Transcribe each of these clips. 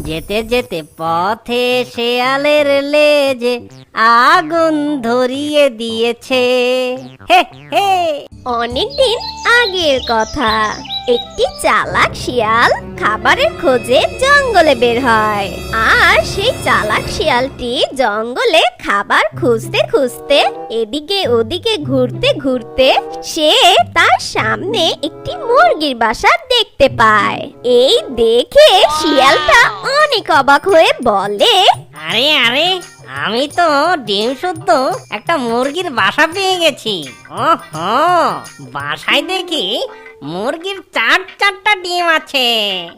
যেতে যেতে পথে শেয়ালের লেজে আগুন ধরিয়ে দিয়েছে। হে হে। অনেকদিন আগের কথা। একটি চালাক শিয়াল খাবারের খোঁজে জঙ্গলে বের হয়। আর সেই চালাক শিয়ালটি জঙ্গলে খাবার খুঁজতে খুঁজতে এদিকে ওদিকে ঘুরতে ঘুরতে সে তার সামনে একটি মুরগির বাসা দেখতে পায়। এই দেখে শিয়ালটা অনেক অবাক হয়ে বলে, আরে আরে, আমি তো ডিম শুদ্ধ একটা মুরগির বাসা পেয়ে গেছি। ওহো, বাসায় দেখি মুরগির চারটা ডিম আছে।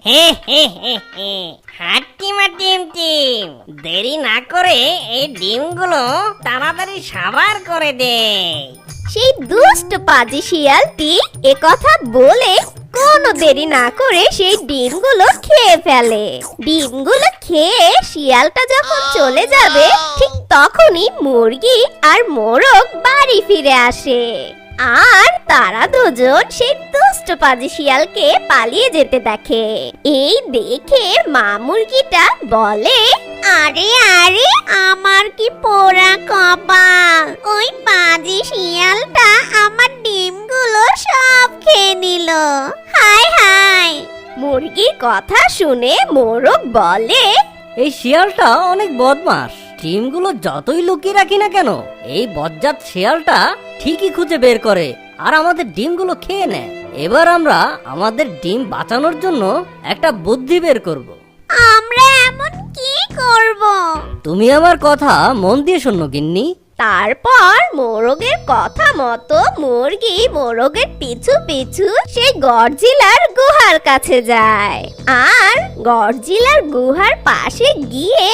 হে হে হে হে, হাট্টিমা টিম টিম, দেরি না করে এই ডিমগুলো তাড়াতাড়ি সাবার করে দে। সেই দুষ্ট পাজি শিয়ালটি একথা বলে কোনো দেরি না করে সেই ডিমগুলো খেয়ে ফেলে। ডিমগুলো খেয়ে শিয়ালটা যখন চলে যাবে ঠিক তখনই মুরগি আর মোরগ বাড়ি ফিরে আসে। আর তারা দুজন সেই দুষ্ট পাজি শিয়ালকে পালিয়ে যেতে দেখে। এই দেখে মা মুরগিটা বলে, আরে আরে, আমার কি পোড়া কপাল! ওই পাজি শিয়ালটা আমার ডিমগুলো সব খেয়ে নিল। হায় হায়! মুরগির কথা শুনে মোরগ বলে, এই শিয়ালটা অনেক বদমাশ। ডিমগুলো যতই লুকিয়ে রাখি না কেন, এই বজ্জাত শিয়ালটা ঠিকই খুঁজে বের করে আর আমাদের ডিমগুলো খেয়ে নেয়। এবার আমরা আমাদের ডিম বাঁচানোর জন্য একটা বুদ্ধি বের করব। আমরা এমন কি করব? তুমি আমার কথা মন দিয়ে শোনো গিন্নি। তারপর মোরগের কথা মতো মুরগি মোরগের পিছু পিছু সেই গডজিলার গুহার কাছে যায়। আর গডজিলার গুহার পাশে গিয়ে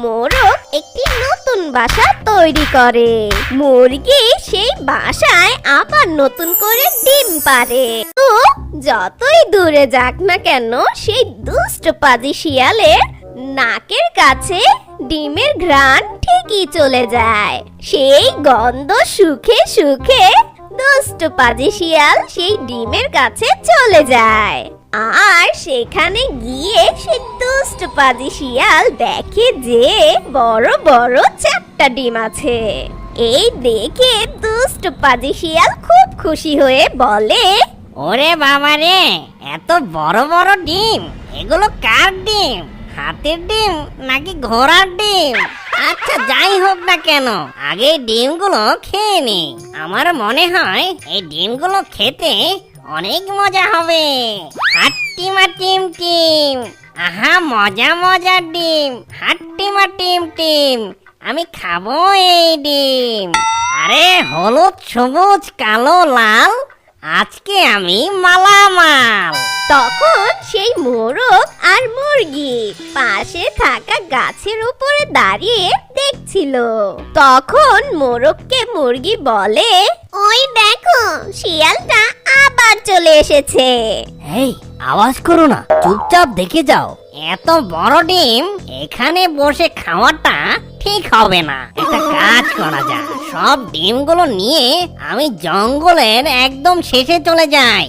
মোরগ একটি নতুন বাসা তৈরি করে। মুরগি সেই বাসায় আবার নতুন করে ডিম পাড়ে। তো যতই দূরে যাক না কেন, সেই দুষ্ট পাজি শিয়ালের নাকের কাছে ডিমের ঘ্রাণ ঠিকই চলে যায়। সেই গন্ধ শুকে শুকে দুষ্ট পাজি শিয়াল সেই ডিমের কাছে চলে যায়। আর সেখানে গিয়ে সেই দুষ্ট পাজি শিয়াল দেখে যে বড় বড় 4টা ডিম আছে। এই দেখে দুষ্ট পাজি শিয়াল খুব খুশি হয়ে বলে, ওরে বাবা রে, এত বড় বড় ডিম! এগুলো কার ডিম? হাতির ডিম নাকি ঘোড়ার ডিম? আচ্ছা, যাই হোক না কেন, আগে এই ডিমগুলো খেয়ে নি। আমার মনে হয় এই ডিমগুলো খেতে অনেক মজা হবে। হাট্টিমা টিম টিম, আহা মজা মজার ডিম! হাট্টিমা টিম টিম, আমি খাবো এই ডিম। আরে হলুদ সবুজ কালো লাল, আজকে আমি মালামাল। তখন সেই মোরগ আর মুরগি পাশে থাকা গাছের উপরে দাঁড়িয়ে দেখছিল। তখন মোরগকে মুরগি বলে, ওই দেখো, শিয়ালটা আবার চলে এসেছে। এই, আওয়াজ করো না, চুপচাপ দেখে যাও। এত বড় ডিম এখানে বসে খাওয়াটা ঠিক হবে না। একটা কাজ করা যায়, সব ডিমগুলো নিয়ে আমি জঙ্গলের একদম শেষে চলে যাই।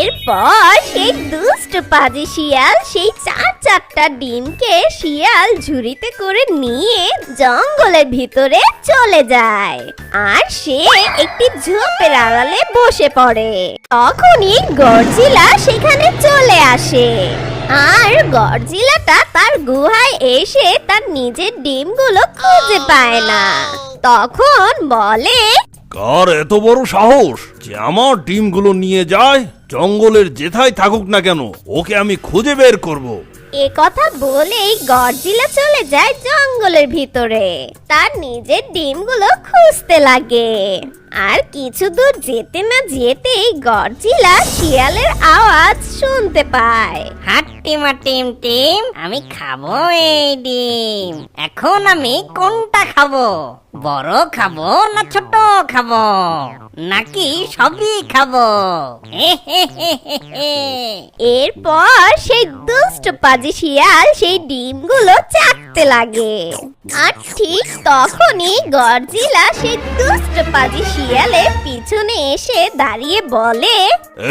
এরপর সেই দুষ্ট পাজি শিয়াল সেই 4টা ডিমকে শিয়াল ঝুড়িতে করে নিয়ে জঙ্গলের ভিতরে চলে যায়। আর সে একটি ঝোপের আড়ালে বসে পড়ে। তখনই গডজিলা সেখানে চলে আসে। আর গডজিলাটা তার গুহায় এসে তার নিজের ডিমগুলো খুঁজে পায় না। তখন বলে, কার এত বড় সাহস যে আমার ডিমগুলো নিয়ে যায়? জঙ্গলের যেথায় থাকুক না কেন, ওকে আমি খুঁজে বের করব। এ কথা বলেই গডজিলা চলে যায় জঙ্গলের ভিতরে। তার নিজের ডিমগুলো খুঁজতে লাগে। আর কিছু দূর যেতে না যেতেই গডজিলা শিয়ালের আওয়াজ শুনতে পায়। হাট্টিমা টিম টিম, আমি খাবো এই ডিম। এখন আমি কোনটা খাবো? বড় খাবো না ছোট খাবো, নাকি সবই খাবো? এরপর সেই দুষ্ট পাজি শিয়াল সেই ডিমগুলো চাটতে লাগে। আর ঠিক তখনই গডজিলা সেই দুষ্ট পাজি শিয়ালের পিছনে এসে দাঁড়িয়ে বলে,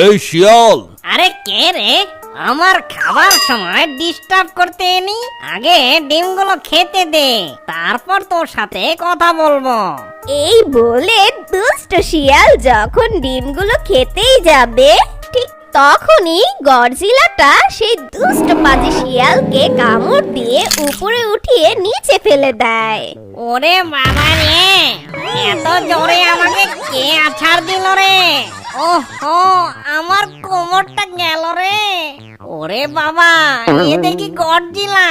এই শিয়াল! আরে কে রে? আমার খাবার সময় ডিস্টার্ব করতে এনি, আগে ডিমগুলো খেতে দে, তারপর তোর সাথে কথা বলবো। এই বলে দুষ্ট শিয়াল যখন ডিমগুলো খেতেই যাবে, ঠিক তখনই গডজিলাটা সেই দুষ্ট পাজি শিয়ালকে কামড় দিয়ে উপরে উঠিয়ে নিচে ফেলে দেয়। ওরে বাবা রে, এত জোরে আমাকে কে আছাড় দিল রে? ওহো, আমার কোমরটা গেল রে। ওরে বাবা, এ দেখি গডজিলা।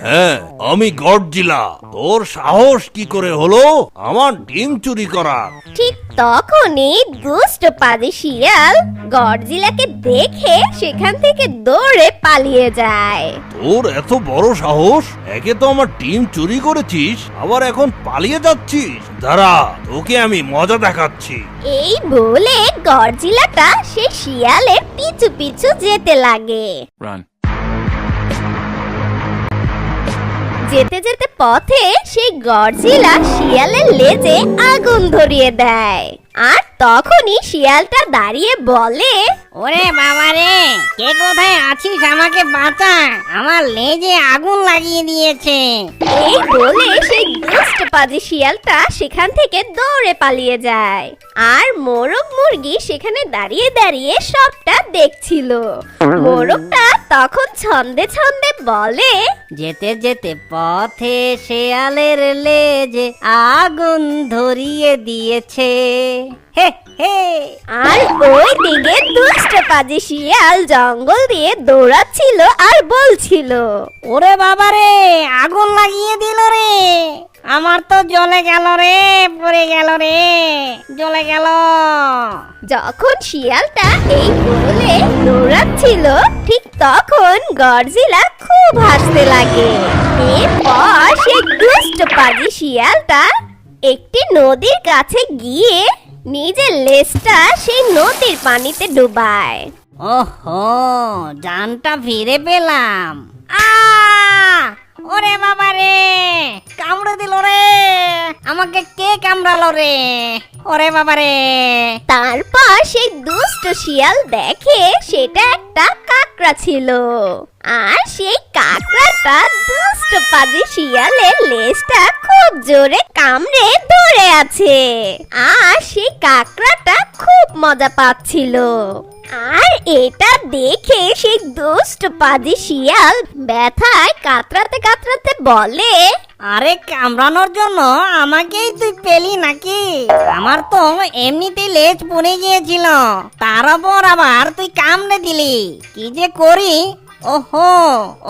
হ্যাঁ, আমি গডজিলা। তোর সাহস কি করে হলো আমার ডিম চুরি করা? ঠিক তখনই দুষ্ট পাজি শিয়াল গডজিলাকে দেখে সেখান থেকে দৌড়ে পালিয়ে যায়। তোর এত বড় সাহস! একে তো আমার ডিম চুরি করেছিস, আবার এখন পালিয়ে যাচ্ছিস। দাঁড়া, তোকে আমি মজা দেখাচ্ছি। এই বলে গডজিলাটা সেই শিয়ালের পিছু পিছু যেতে লাগে। Run. যেতে যেতে পথে সেই গডজিলা শিয়ালের লেজে আগুন ধরিয়ে দেয়। আর তখনই শিয়ালটা দাঁড়িয়ে বলে, ওরে বাবা রে, কে কোথায় আছিস? আমাকে বাঁচা, আমার লেজে আগুন লাগিয়ে দিয়েছে। এই বলে সেই দুষ্ট পাজি শিয়ালটা সেখান থেকে দৌড়ে পালিয়ে যায়। আর মোরগ মুরগি সেখানে দাঁড়িয়ে দাঁড়িয়ে সবটা দেখছিল। মোরগটা তখন ছন্দে ছন্দে বলে, যেতে যেতে পথে শেয়ালের লেজে আগুন ধরিয়ে দিয়েছে। হে হে। আর ওই দিকে দুষ্ট পাজি শিয়াল জঙ্গল দিয়ে দৌড়াচ্ছিল আর বলছিল, ওরে বাবা রে, আগুন লাগিয়ে দিল রে, আমার তো জ্বলে গেল রে, পড়ে গেল রে, জ্বলে গেল। যখন শিয়ালটা এই বলে দৌড়াচ্ছিল, ঠিক তখন গডজিলা খুব হাসতে লাগে। এরপর সেই দুষ্ট পাজি শিয়ালটা একটি নদীর কাছে গিয়ে নিজের লেজটা সেই নদীর পানিতে ডুবায়। ওহো, জানটা ফিরে পেলাম। আ ওরে বাবা রে, কামড়ে দিল রে, আমাকে কে কামড়ালো রে? ওরে বাবা রে। তারপর সেই দুষ্ট শিয়াল দেখে সেটা একটা কাকড়া ছিল। আর সেই কাকড়াটা দুষ্ট পাজি শিয়ালের লেজটা খুব জোরে কামড়ে ধরে আছে। আর সেই কাকড়াটা খুব মজা পাচ্ছিল। আর এটা দেখে সেই দুষ্ট পাজি শিয়াল ব্যথায় কাতরাতে কাতরাতে বলে, আরে কামড়ানোর জন্য আমাকেই তুই পেলি নাকি? আমার তো এমনিতেই লেজ পড়ে গিয়েছিল, তার উপর আবার তুই কামড়ে দিলি। কি যে করি। ওহো,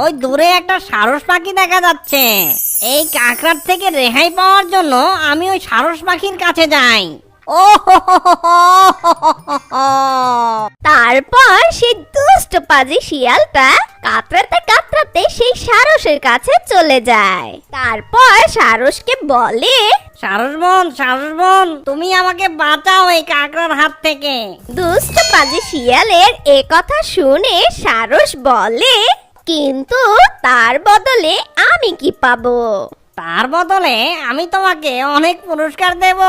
ওই দূরে একটা সারস পাখি দেখা যাচ্ছে। এই কাকড়ার থেকে রেহাই পাওয়ার জন্য আমি ওই সারস পাখির কাছে যাই। ও তারপর সেই দুষ্ট পাজি শিয়ালটা কাতরাতে কাতরাতে সেই সারসের কাছে চলে যায়। তারপর সারসকে বলে, সারস বোন, তুমি আমাকে বাঁচাও এই কাকড়ার হাত থেকে। দুষ্ট পাজি শিয়ালের এ কথা শুনে সারস বলে, কিন্তু তার বদলে আমি কি পাবো? তার বদলে আমি তোমাকে অনেক পুরস্কার দেব।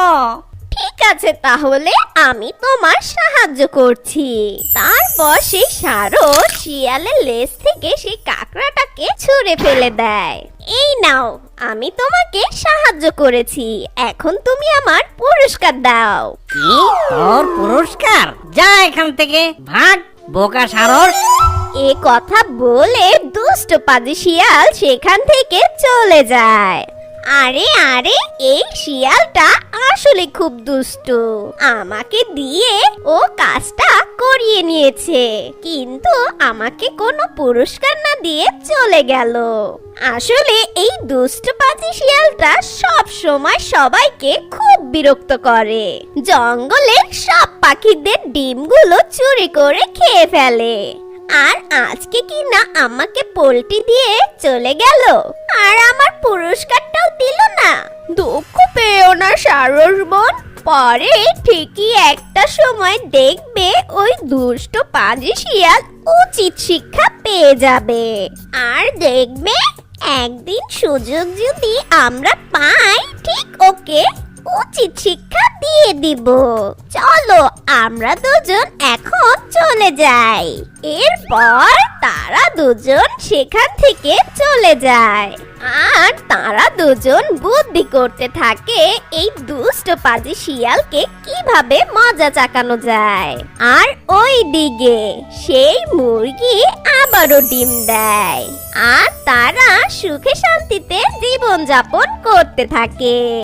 ঠিক আছে, তাহলে আমি তোমার সাহায্য করছি। তারপর সেই সারস শিয়ালের লেজ থেকে সেই কাকড়াটাকে ছুঁড়ে ফেলে দেয়। এই নাও, আমি তোমাকে সাহায্য করেছি, এখন তুমি আমার পুরস্কার দাও। কি? তোর পুরস্কার? যা এখান থেকে, ভাগ বোকা সারস। এ কথা বলে দুষ্ট পাজি শিয়াল সেখান থেকে চলে যায়। আরে আরে, এই শিয়ালটা আসলে খুব দুষ্টু। আমাকে দিয়ে ও কাজটা করিয়ে নিয়েছে, কিন্তু আমাকে কোনো পুরস্কার না দিয়ে চলে গেল। আসলে এই দুষ্ট পাজি শিয়ালটা সব সময় সবাইকে খুব বিরক্ত করে। জঙ্গলের সব পাখিদের ডিমগুলো চুরি করে খেয়ে ফেলে। আর আজকে কি না আমাকে পোল্টি দিয়ে চলে গেল, আর আমার পুরস্কারটাও দিল না। দুঃখ পেও না সারস বোন, পরে ঠিকই একটা সময় দেখবে ওই দুষ্ট পাজি শিয়াল উচিত শিক্ষা পেয়ে যাবে। আর দেখবে একদিন সুযোগ যদি আমরা পাই, ঠিক ওকে উচিত শিক্ষা দিয়ে দিব। চলো আমরা দুজন এখন চলে যাই। এরপর তারা দুজন সেখান থেকে চলে যায় আর তারা দুজন বুদ্ধি করতে থাকে এই দুষ্ট পাজি শিয়ালকে কিভাবে মজা চাকানো যায়। আর ওই দিকে সেই মুরগি আবারও ডিম দেয় আর তারা সুখে শান্তিতে জীবন যাপন করতে থাকে।